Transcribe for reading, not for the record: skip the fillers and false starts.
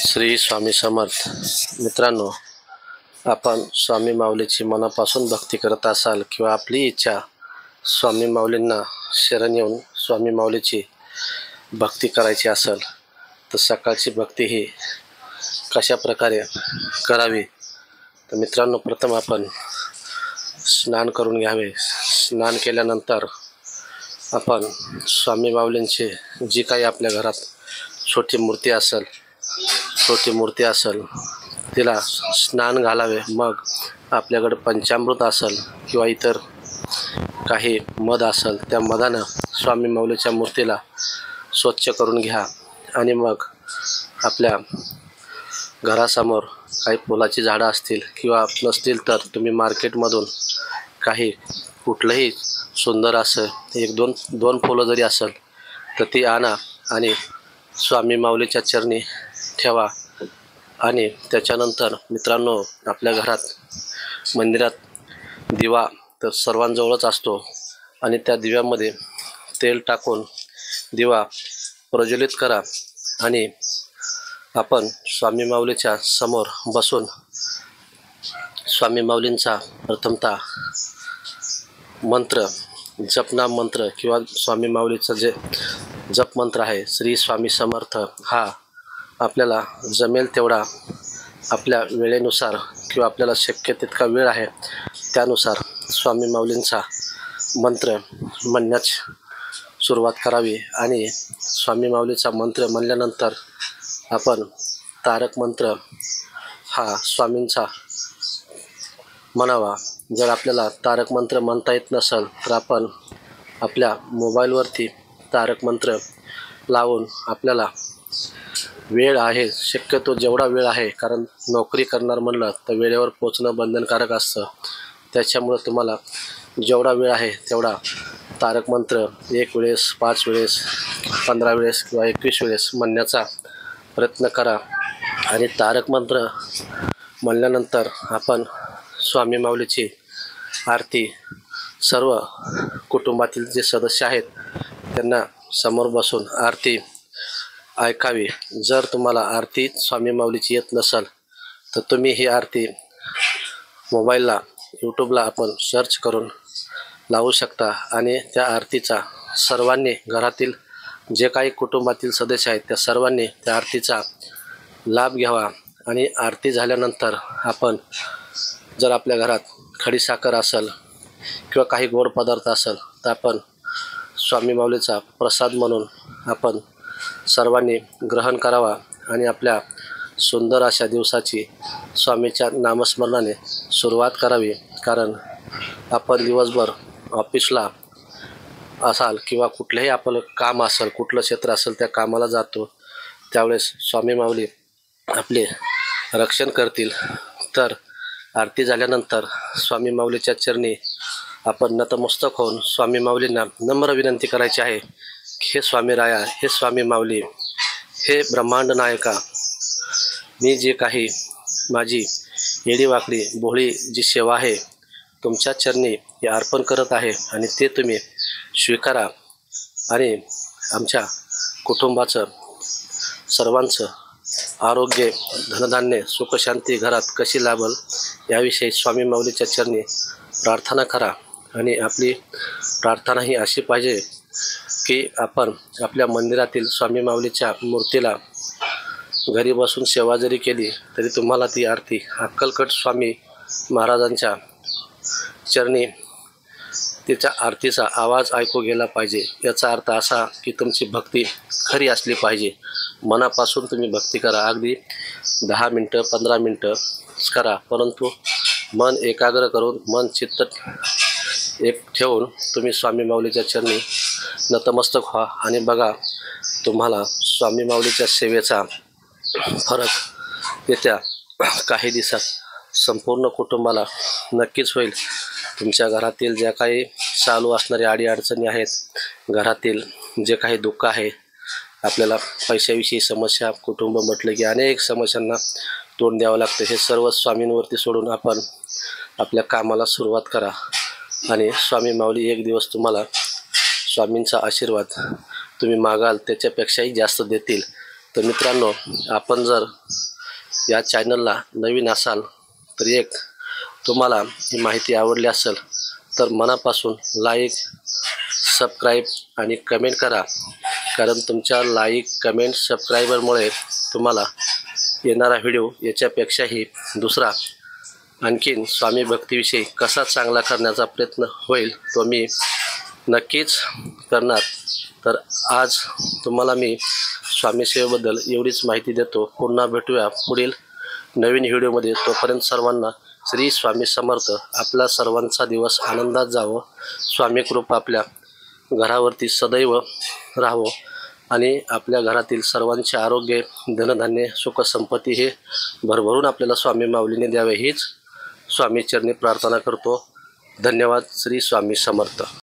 श्री स्वामी समर्थ. मित्रांनो, आपण स्वामी माऊलीची मनापासून भक्ती करत असाल किंवा आपली इच्छा स्वामी माऊलींना शरण येऊन स्वामी माऊलीची भक्ती करायची असेल तर सकाळची भक्ती ही कशा प्रकारे करावी. तर मित्रांनो, प्रथम आपण स्नान करून घ्यावे. स्नान केल्यानंतर आपण स्वामी माऊलींची जी काही आपल्या घरात छोटी मूर्ती असेल तिला स्नान घालावे. मग आपल्याकडे पंचामृत असेल किंवा इतर काही मध असेल त्या मधानं स्वामी माऊलीच्या मूर्तीला स्वच्छ करून घ्या. आणि मग आपल्या घरासमोर काही फुलाची झाडं असतील किंवा नसतील तर तुम्ही मार्केटमधून काही कुठलंही सुंदर असं दोन फुलं जरी असेल तर ती आणा आणि स्वामी माऊलीच्या चरणी ठेवा. आणि त्याच्यानंतर मित्रांनो, आपल्या घरात मंदिरात दिवा तर सर्वांजवळच असतो आणि त्या दिव्यामध्ये तेल टाकून दिवा प्रज्वलित करा. आणि आपण स्वामी माऊलीच्या समोर बसून स्वामी माऊलींचा प्रथमतः मंत्र, जपनाम मंत्र किंवा स्वामी माऊलीचं जे जप मंत्र आहे श्री स्वामी समर्थ, हा आपल्याला जमेल तेवढा आपल्या वेळेनुसार किंवा आपल्याला शक्य तितका वेळ आहे त्यानुसार स्वामी माऊलींचा मंत्र म्हणण्यास सुरुवात करावी. आणि स्वामी माऊलीचा मंत्र म्हणल्यानंतर आपण तारक मंत्र हा स्वामींचा म्हणावा. जर आपल्याला तारक मंत्र म्हणता येत नसेल तर आपण आपल्या मोबाईलवरती तारक मंत्र लावून आपल्याला वेळ आहे शक्यतो जेवढा वेळ आहे, कारण नोकरी करणार म्हणलं तर वेळेवर पोचणं बंधनकारक असतं, त्याच्यामुळं तुम्हाला जेवढा वेळ आहे तेवढा तारक मंत्र 1 वेळेस, 5 वेळेस, 15 वेळेस किंवा 21 वेळेस म्हणण्याचा प्रयत्न करा. आणि तारक मंत्र म्हणल्यानंतर आपण स्वामी माऊलीची आरती सर्व कुटुंबातील जे सदस्य आहेत त्यांना समोर बसून आरती ऐकावी. जर तुम्हाला आरती स्वामी माऊलीची येत नसेल तर तुम्ही ही आरती मोबाईलला यूट्यूबला आपण सर्च करून लावू शकता. आणि त्या आरतीचा सर्वांनी, घरातील जे काही कुटुंबातील सदस्य आहेत त्या सर्वांनी त्या आरतीचा लाभ घ्यावा. आणि आरती झाल्यानंतर आपण जर आपल्या घरात खडीसाखर असेल किंवा काही गोड पदार्थ असेल तर आपण स्वामी माऊलीचा प्रसाद म्हणून आपण सर्वांनी ग्रहण करावा. आणि आपल्या सुंदर अशा दिवसाची स्वामीच्या नामस्मरणाने सुरुवात करावी. कारण आपण दिवसभर ऑफिसला असाल किंवा कुठलंही आपलं काम असेल, कुठलं क्षेत्र असेल त्या कामाला जातो, त्यावेळेस स्वामी माऊली आपले रक्षण करतील. तर आरती झाल्यानंतर स्वामी माऊलीच्या चरणी आपण नतमस्तक होऊन स्वामी माऊलींना नम्र विनंती करायची आहे. हे स्वामी राया, हे स्वामी माऊली, हे ब्रह्मांड नायका, मी जे काही माझी येडीवाकडी भोळी जी सेवा आहे तुमच्या चरणी हे अर्पण करत आहे आणि ते तुम्ही स्वीकारा. आणि आमच्या कुटुंबाचं सर्वांचं आरोग्य, धनधान्य, सुखशांती घरात कशी लाभल याविषयी स्वामी माऊलीच्या चरणी प्रार्थना करा. आणि आपली प्रार्थना ही अशी पाहिजे की आपण आपल्या मंदिरातील स्वामी माऊलीच्या मूर्तीला घरी बसून सेवा जरी केली तरी तुम्हाला ती आरती अक्कलकोट स्वामी महाराजांच्या चरणी तिच्या आरतीचा आवाज ऐकू गेला पाहिजे. याचा अर्थ असा की तुमची भक्ती खरी असली पाहिजे. मनापासून तुम्ही भक्ती करा. अगदी 10 मिनटं 15 मिनटं करा, परंतु मन एकाग्र करून, मन चित्त एक ठेवून तुम्ही स्वामी माऊलीच्या चरणी नतमस्तक व्हा. आणि बघा, तुम्हाला स्वामी माऊलीच्या सेवेचा फरक येत्या काही दिवसात संपूर्ण कुटुंबाला नक्कीच होईल. तुमच्या घरातील ज्या काही चालू असणाऱ्या अडीअडचणी आहेत, घरातील जे काही दुःख आहे, आपल्याला पैशाविषयी समस्या, कुटुंब म्हटलं की अनेक समस्यांना तोंड द्यावं लागतं, हे सर्व स्वामींवरती सोडून आपण आपल्या कामाला सुरुवात करा. आणि स्वामी माऊली एक दिवस तुम्हाला स्वामींचा आशीर्वाद तुम्ही मागाल त्याच्यापेक्षाही जास्त देतील. तर मित्रांनो, आपण जर या चॅनलला नवीन असाल तर तुम्हाला ही माहिती आवडली असेल तर मनापासून लाईक, सबस्क्राईब आणि कमेंट करा, कारण तुमच्या लाईक, कमेंट, सबस्क्रायबरमुळे तुम्हाला येणारा व्हिडिओ याच्यापेक्षाही दुसरा आणखीन स्वामी भक्तीविषयी कसा चांगला करण्याचा प्रयत्न होईल तो मी नक्कीच करणार। तर आज तुम्हाला मी स्वामी सेवेबद्दल एवढीच माहिती देतो। पुन्हा भेटूया पुढील नवीन व्हिडिओमध्ये। तोपर्यंत सर्वांना श्री स्वामी समर्थ। आपला सर्वांचा दिवस आनंदात जावो। स्वामी कृपा आपल्या घरावरती सदैव राहावो आणि आपल्या घरातील सर्वांचे आरोग्य, धनधान्य, सुख संपत्ती हे भरभरून आपल्याला स्वामी माऊलीने द्यावे हीच स्वामी चरणी प्रार्थना करतो। धन्यवाद। श्री स्वामी समर्थ।